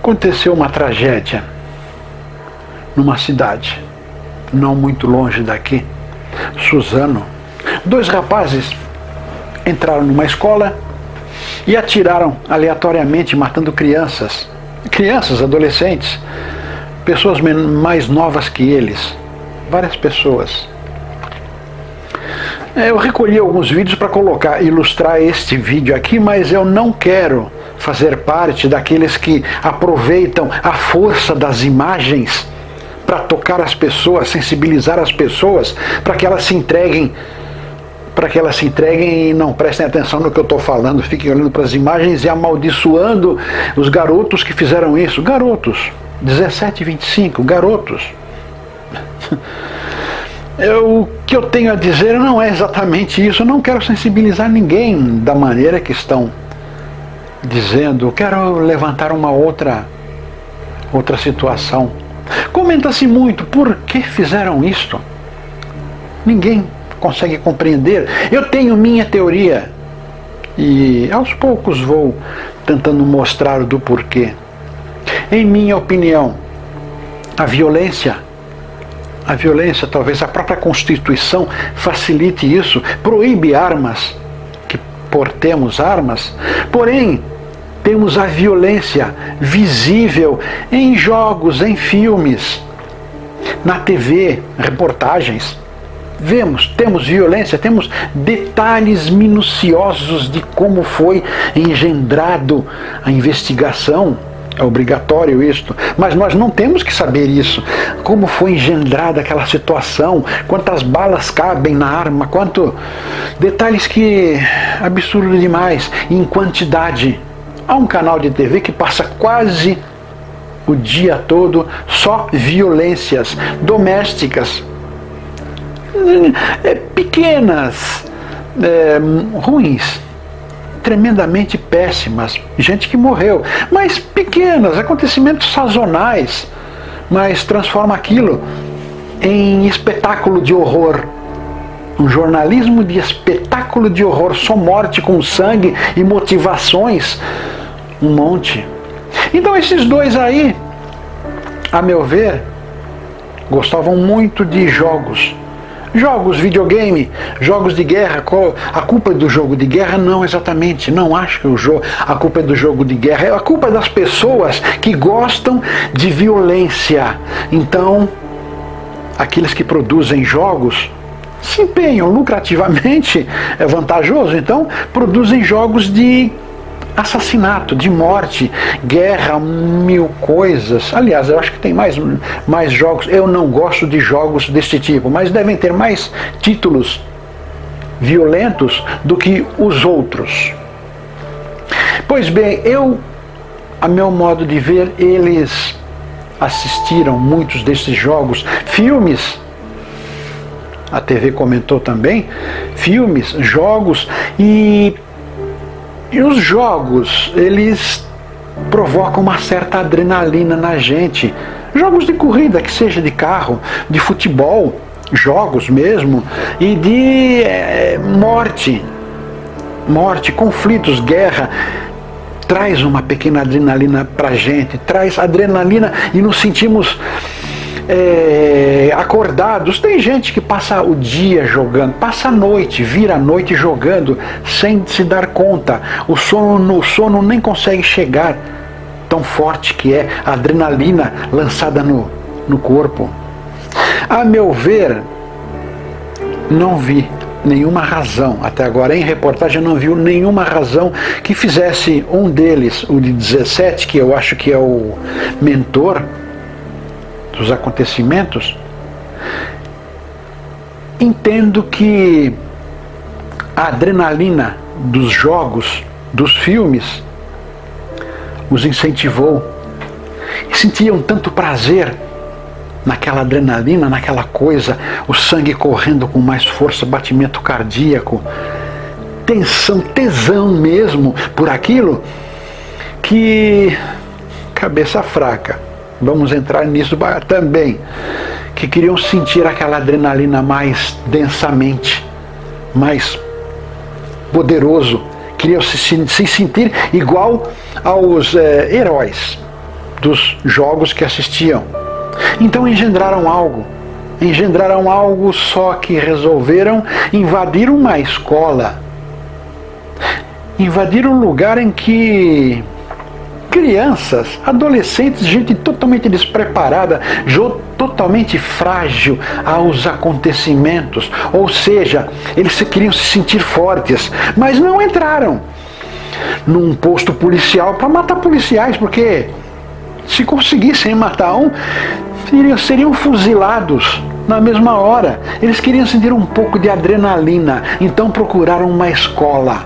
Aconteceu uma tragédia numa cidade não muito longe daqui, Suzano. 2 rapazes entraram numa escola e atiraram aleatoriamente, matando crianças, adolescentes, pessoas mais novas que eles, várias pessoas. Eu recolhi alguns vídeos para ilustrar este vídeo aqui, mas eu não quero fazer parte daqueles que aproveitam a força das imagens para tocar as pessoas, sensibilizar as pessoas, para que elas se entreguem e não prestem atenção no que eu estou falando, fiquem olhando para as imagens e amaldiçoando os garotos que fizeram isso. Garotos, 17 e 25, garotos. O que eu tenho a dizer não é exatamente isso. Eu não quero sensibilizar ninguém da maneira que estão dizendo. Eu quero levantar uma outra situação. Comenta-se muito, por que fizeram isto? Ninguém consegue compreender. Eu tenho minha teoria e aos poucos vou tentando mostrar do porquê. Em minha opinião, a violência, talvez a própria Constituição facilite isso, proíbe armas, que portemos armas, porém temos a violência visível em jogos, em filmes, na TV, reportagens. Temos violência, temos detalhes minuciosos de como foi engendrado a investigação. É obrigatório isto, mas nós não temos que saber isso. Como foi engendrada aquela situação, quantas balas cabem na arma, detalhes que absurdo demais, em quantidade. Há um canal de TV que passa quase o dia todo só violências domésticas, pequenas, ruins, tremendamente péssimas, gente que morreu, mas pequenas, acontecimentos sazonais, mas transforma aquilo em espetáculo de horror. Um jornalismo de espetáculo de horror, só morte com sangue e motivações, um monte. Então esses dois aí, a meu ver, gostavam muito de jogos, videogame, jogos de guerra. A culpa é do jogo de guerra? Não exatamente, não acho que a culpa é do jogo de guerra, a culpa é das pessoas que gostam de violência. Então, aqueles que produzem jogos se empenham lucrativamente, é vantajoso, então produzem jogos de assassinato, de morte, guerra, mil coisas. Aliás, eu acho que tem mais jogos. Eu não gosto de jogos desse tipo, mas devem ter mais títulos violentos do que os outros. Pois bem, a meu modo de ver, eles assistiram muitos desses jogos, filmes. A TV comentou também, filmes, jogos, e os jogos, eles provocam uma certa adrenalina na gente. Jogos de corrida, que seja de carro, de futebol, jogos mesmo, e de morte, conflitos, guerra, traz uma pequena adrenalina pra gente, traz adrenalina e nos sentimos acordados. Tem gente que passa o dia jogando, passa a noite, vira a noite jogando sem se dar conta. O sono nem consegue chegar, tão forte que é a adrenalina lançada no corpo. A meu ver, não vi nenhuma razão, até agora em reportagem não viu nenhuma razão que fizesse um deles, o de 17, que eu acho que é o mentor dos acontecimentos. Entendo que a adrenalina dos jogos, dos filmes, os incentivou e sentiam tanto prazer naquela adrenalina, naquela coisa, o sangue correndo com mais força, batimento cardíaco, tensão, tesão mesmo por aquilo, que cabeça fraca, vamos entrar nisso também, que queriam sentir aquela adrenalina mais densamente, mais poderoso, queriam se sentir igual aos heróis. dos jogos que assistiam. Então engendraram algo, só que resolveram invadir uma escola, invadir um lugar em que crianças, adolescentes, gente totalmente despreparada, totalmente frágil aos acontecimentos, ou seja, eles queriam se sentir fortes, mas não entraram num posto policial para matar policiais, porque se conseguissem matar um, seriam fuzilados na mesma hora. Eles queriam sentir um pouco de adrenalina, então procuraram uma escola,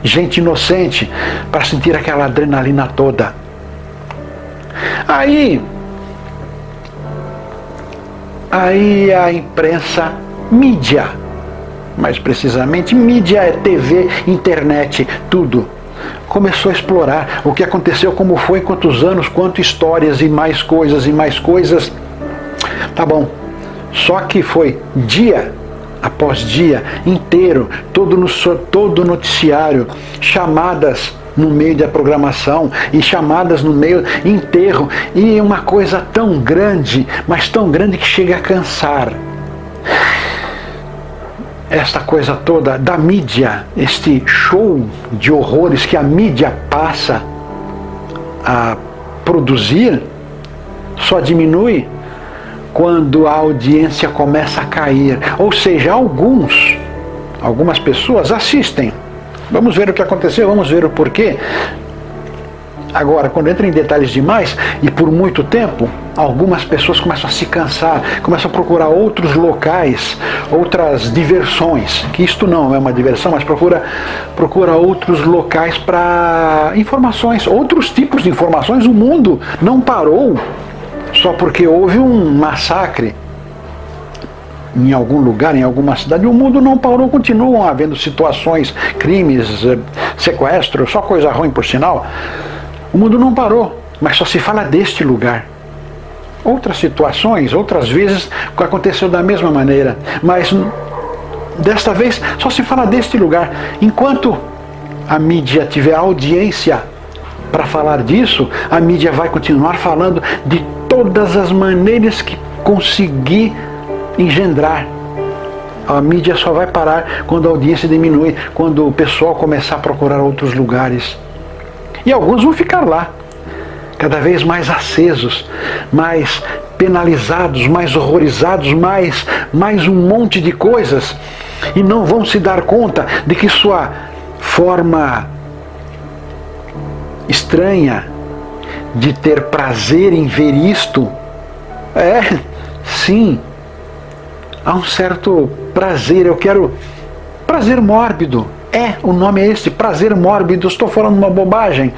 gente inocente, para sentir aquela adrenalina toda. Aí a imprensa, mídia, mais precisamente, mídia é TV, internet, tudo, começou a explorar o que aconteceu, como foi, quantos anos, quantas histórias e mais coisas. Tá bom, só que foi dia após dia inteiro, todo noticiário, chamadas no meio da programação e chamadas no meio enterro, e uma coisa tão grande, mas tão grande que chega a cansar. Esta coisa toda da mídia, este show de horrores que a mídia passa a produzir, só diminui quando a audiência começa a cair. Ou seja, algumas pessoas assistem. Vamos ver o que aconteceu, vamos ver o porquê. Agora, quando entra em detalhes demais, e por muito tempo, algumas pessoas começam a se cansar, começam a procurar outros locais, outras diversões, que isto não é uma diversão, mas procura outros locais para informações, outros tipos de informações. O mundo não parou só porque houve um massacre em algum lugar, em alguma cidade. O mundo não parou, continuam havendo situações, crimes, sequestros, só coisa ruim por sinal. O mundo não parou, mas só se fala deste lugar. Outras situações, outras vezes aconteceu da mesma maneira, mas desta vez só se fala deste lugar. Enquanto a mídia tiver audiência para falar disso, a mídia vai continuar falando de todas as maneiras que conseguir engendrar. A mídia só vai parar quando a audiência diminui, quando o pessoal começar a procurar outros lugares. E alguns vão ficar lá, cada vez mais acesos, mais penalizados, mais horrorizados, mais um monte de coisas, e não vão se dar conta de que sua forma estranha de ter prazer em ver isto, sim, há um certo prazer, eu quero prazer mórbido, o nome é esse, prazer mórbido. Estou falando uma bobagem?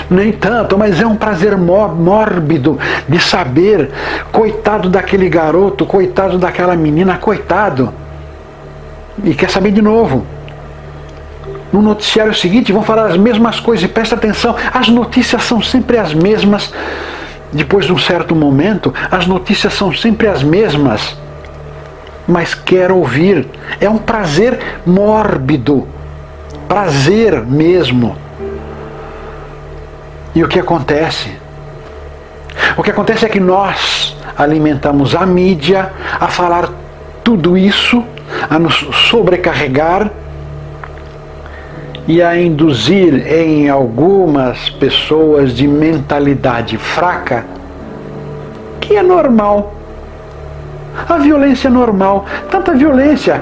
Nem tanto, mas é um prazer mórbido de saber, coitado daquele garoto, coitado daquela menina, coitado, e quer saber de novo. No noticiário seguinte vão falar as mesmas coisas, e presta atenção, as notícias são sempre as mesmas. Depois de um certo momento, as notícias são sempre as mesmas, mas quer ouvir. É um prazer mórbido, prazer mesmo. E o que acontece? O que acontece é que nós alimentamos a mídia a falar tudo isso, a nos sobrecarregar e a induzir em algumas pessoas de mentalidade fraca, que é normal. A violência é normal. Tanta violência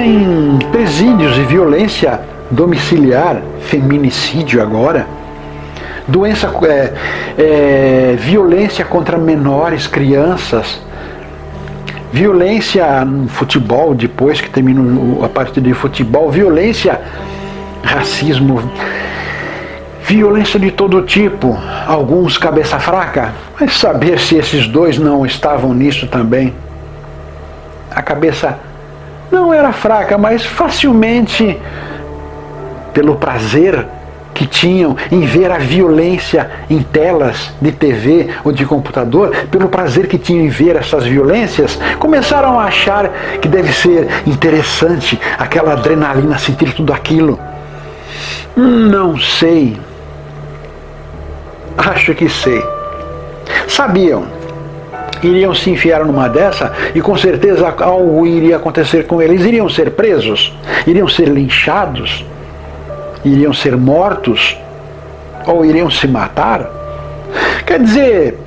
em presídios e violência domiciliar, feminicídio agora, violência contra menores, crianças, violência no futebol, depois que termina a partida de futebol, violência, racismo, violência de todo tipo, alguns cabeça fraca, mas saber se esses dois não estavam nisso também. A cabeça não era fraca, mas facilmente, pelo prazer que tinham em ver a violência em telas de TV ou de computador, pelo prazer que tinham em ver essas violências, começaram a achar que deve ser interessante aquela adrenalina, sentir tudo aquilo. Não sei Acho que sei. Sabiam. Iriam se enfiar numa dessa e com certeza algo iria acontecer com eles. Iriam ser presos, iriam ser linchados, iriam ser mortos, ou iriam se matar. Quer dizer,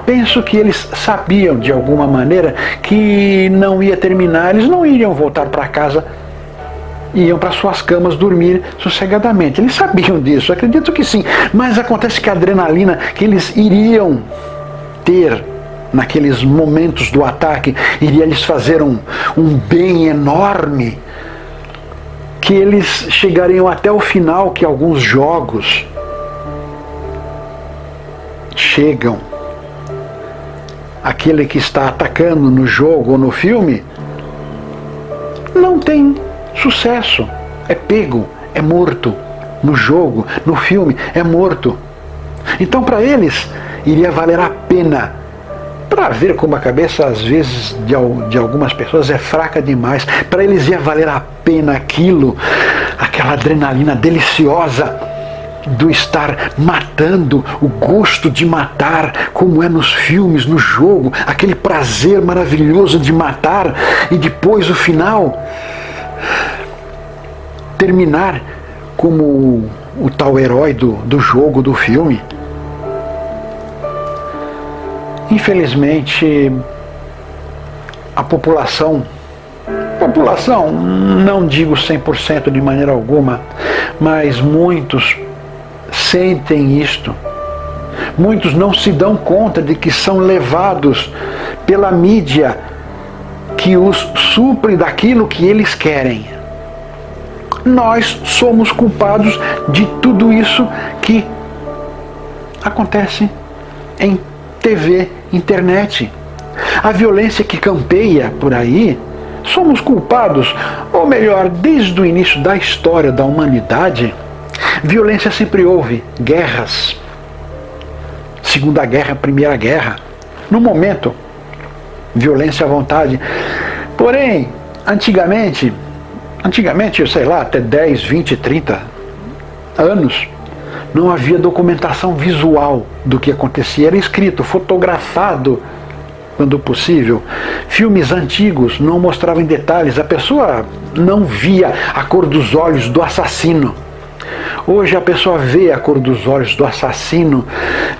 penso que eles sabiam de alguma maneira que não ia terminar, eles não iriam voltar para casa, iam para suas camas dormir sossegadamente. Eles sabiam disso, acredito que sim, mas acontece que a adrenalina que eles iriam ter naqueles momentos do ataque iria lhes fazer um bem enorme, que eles chegariam até o final que alguns jogos chegam. Aquele que está atacando no jogo ou no filme não tem sucesso, é pego, é morto. No jogo, no filme, é morto. Então para eles iria valer a pena, para ver como a cabeça às vezes de algumas pessoas é fraca demais, para eles ia valer a pena aquilo, aquela adrenalina deliciosa do estar matando, o gosto de matar, como é nos filmes, no jogo, aquele prazer maravilhoso de matar e depois o final terminar como o tal herói do jogo, do filme. Infelizmente, a população, não digo 100% de maneira alguma, mas muitos sentem isto. Muitos não se dão conta de que são levados pela mídia que os supre daquilo que eles querem. Nós somos culpados de tudo isso que acontece em TV, internet. A violência que campeia por aí, somos culpados, ou melhor, desde o início da história da humanidade, violência sempre houve, guerras, Segunda Guerra, Primeira Guerra, no momento, violência à vontade. Porém, antigamente, sei lá, até 10, 20, 30 anos, não havia documentação visual do que acontecia. Era escrito, fotografado, quando possível. Filmes antigos não mostravam em detalhes. A pessoa não via a cor dos olhos do assassino. Hoje a pessoa vê a cor dos olhos do assassino,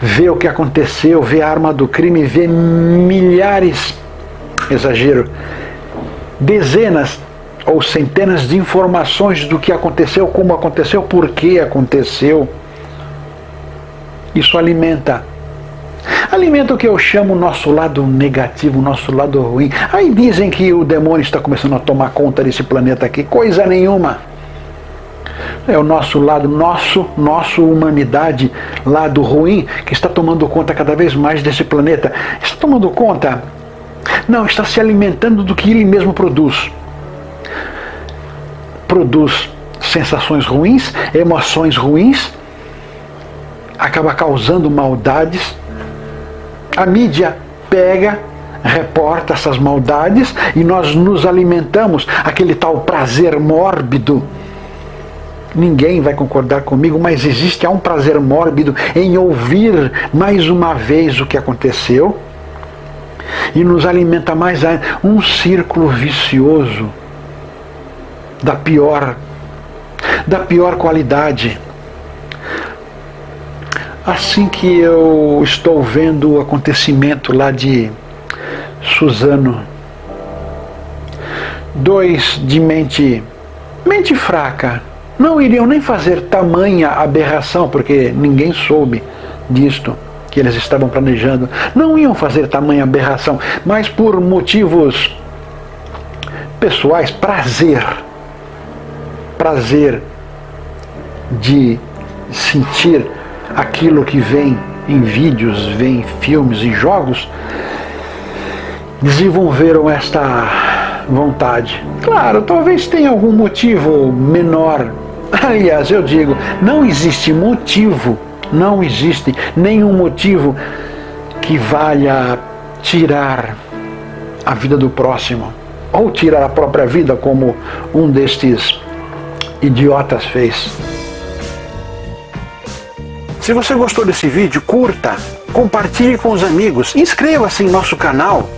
vê o que aconteceu, vê a arma do crime, vê milhares, exagero, dezenas ou centenas de informações do que aconteceu, como aconteceu, por que aconteceu. Isso alimenta o que eu chamo o nosso lado negativo, o nosso lado ruim. Aí dizem que o demônio está começando a tomar conta desse planeta aqui. Coisa nenhuma. É o nosso lado, nosso humanidade, lado ruim, que está tomando conta cada vez mais desse planeta. Está tomando conta? Não, está se alimentando do que ele mesmo produz. Produz sensações ruins, emoções ruins, acaba causando maldades. A mídia pega, reporta essas maldades e nós nos alimentamos, aquele tal prazer mórbido. Ninguém vai concordar comigo, mas há um prazer mórbido em ouvir mais uma vez o que aconteceu e nos alimenta mais ainda. Um círculo vicioso da pior qualidade. Assim que eu estou vendo o acontecimento lá de Suzano, dois de mente fraca, não iriam nem fazer tamanha aberração, porque ninguém soube disto que eles estavam planejando. Não iam fazer tamanha aberração, mas por motivos pessoais, prazer de sentir aquilo que vem em vídeos, vem em filmes, em jogos, desenvolveram esta vontade. Claro, talvez tenha algum motivo menor. Aliás, eu digo, não existe nenhum motivo que valha tirar a vida do próximo, ou tirar a própria vida, como um destes idiotas fez. Se você gostou desse vídeo, curta, compartilhe com os amigos, inscreva-se em nosso canal.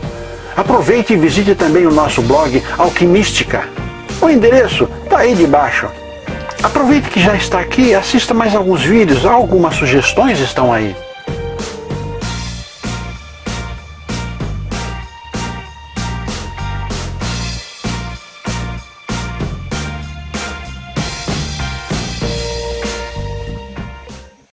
Aproveite e visite também o nosso blog Alquimística. O endereço está aí debaixo. Aproveite que já está aqui, assista mais alguns vídeos, algumas sugestões estão aí.